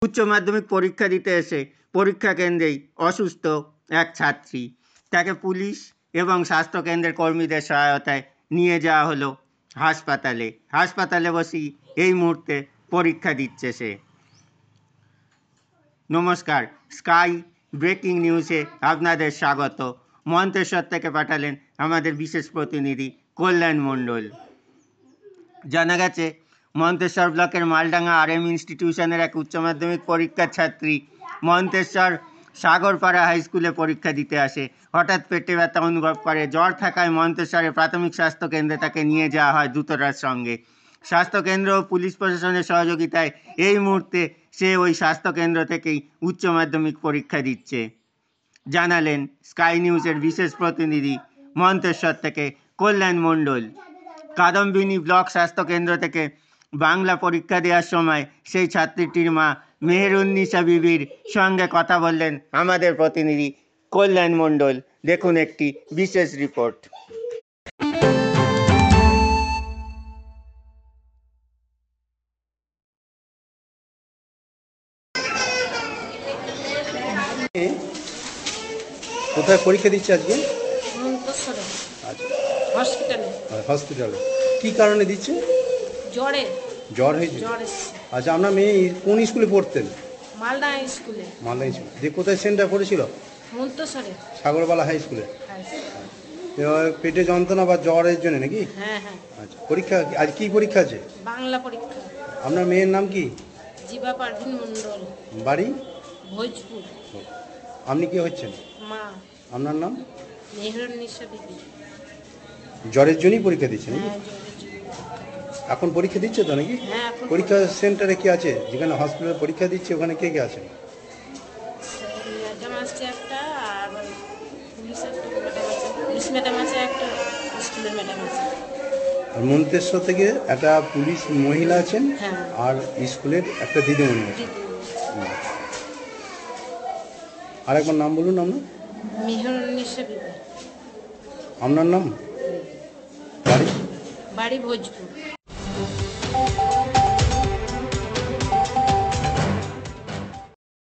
উচ্চ মাধ্যমিক পরীক্ষা দিতে এসে পরীক্ষা কেন্দ্রেই অসুস্থ এক ছাত্রী। তাকে পুলিশ এবং স্বাস্থ্যকেন্দ্রের কর্মীদের সহায়তায় নিয়ে যাওয়া হলো হাসপাতালে বসেই এই মুহূর্তে পরীক্ষা দিচ্ছে সে। নমস্কার, স্কাই ব্রেকিং নিউজে আপনাদের স্বাগত। মন্তেশ্বর থেকে পাঠালেন আমাদের বিশেষ প্রতিনিধি কল্যাণ মণ্ডল। জানা গেছে মন্তেশ্বর ব্লকের মালডাঙ্গা RM ইনস্টিটিউশনের এক উচ্চ মাধ্যমিক পরীক্ষার ছাত্রী মন্তেশ্বর সাগরপাড়া হাই স্কুলে পরীক্ষা দিতে আসে। হঠাৎ পেটে ব্যথা অনুভব করে। জ্বর থাকায় মন্তেশ্বরের প্রাথমিক স্বাস্থ্যকেন্দ্রে তাকে নিয়ে যাওয়া হয় দ্রুততার সঙ্গে। স্বাস্থ্যকেন্দ্র ও পুলিশ প্রশাসনের সহযোগিতায় এই মুহূর্তে সে ওই স্বাস্থ্যকেন্দ্র থেকেই উচ্চ মাধ্যমিক পরীক্ষা দিচ্ছে, জানালেন স্কাই নিউজের বিশেষ প্রতিনিধি মন্তেশ্বর থেকে কল্যাণ মণ্ডল। কাদম্বিনী ব্লক স্বাস্থ্যকেন্দ্র থেকে বাংলা পরীক্ষা দেওয়ার সময় সেই ছাত্রীটির মা মেহেরুন্নিসা বিবির সঙ্গে কথা বললেন আমাদের প্রতিনিধি কল্যাণ মণ্ডল। দেখুন একটি বিশেষ রিপোর্ট। কোথায় পরীক্ষা দিচ্ছে আজকে? হসপিটালে। কি কারণে দিচ্ছে? জ্বর হয়েছে। আচ্ছা, আপনার মেয়ে কোন স্কুলে পড়তেন? মালদা স্কুলে। যে কোথায় সেন্টার পড়েছিল? মন্তেশ্বরে সাগরবালা হাই স্কুলে। পেটে যন্ত্রণা বা জ্বরের জন্য নাকি? হ্যাঁ। আচ্ছা, পরীক্ষা আজ কি পরীক্ষা আছে? বাংলা পরীক্ষা। আপনার মেয়ের নাম কি? জিবা পারভিন মণ্ডল। বাড়ি? ভোজপুর। আপনি কি হচ্ছেন? মা। আপনার নাম? মেহেরুন্নিসা বিবি। জ্বরের জন্যই পরীক্ষা দিচ্ছেন? হ্যাঁ, এখন পরীক্ষা দিচ্ছে তো নাকি? হ্যাঁ। পরীক্ষা সেন্টারে কি আছে? যেখানে হসপিটালে পরীক্ষা দিচ্ছে ওখানে কে কে আছে? ম্যাডাম আসছে একটা, আর পুলিশ ম্যাডাম আছে একটা, স্কুলের ম্যাডাম আছে। আর মন্তেশ্বর থেকে একটা পুলিশ মহিলা আছেন। হ্যাঁ। আর স্কুলের একটা দিদিমণি আছে। আর একবার নাম বলুন আপনার। মেহেরুন্নিসা বিবি। আপনার নাম? বাড়ি ভোজপুর।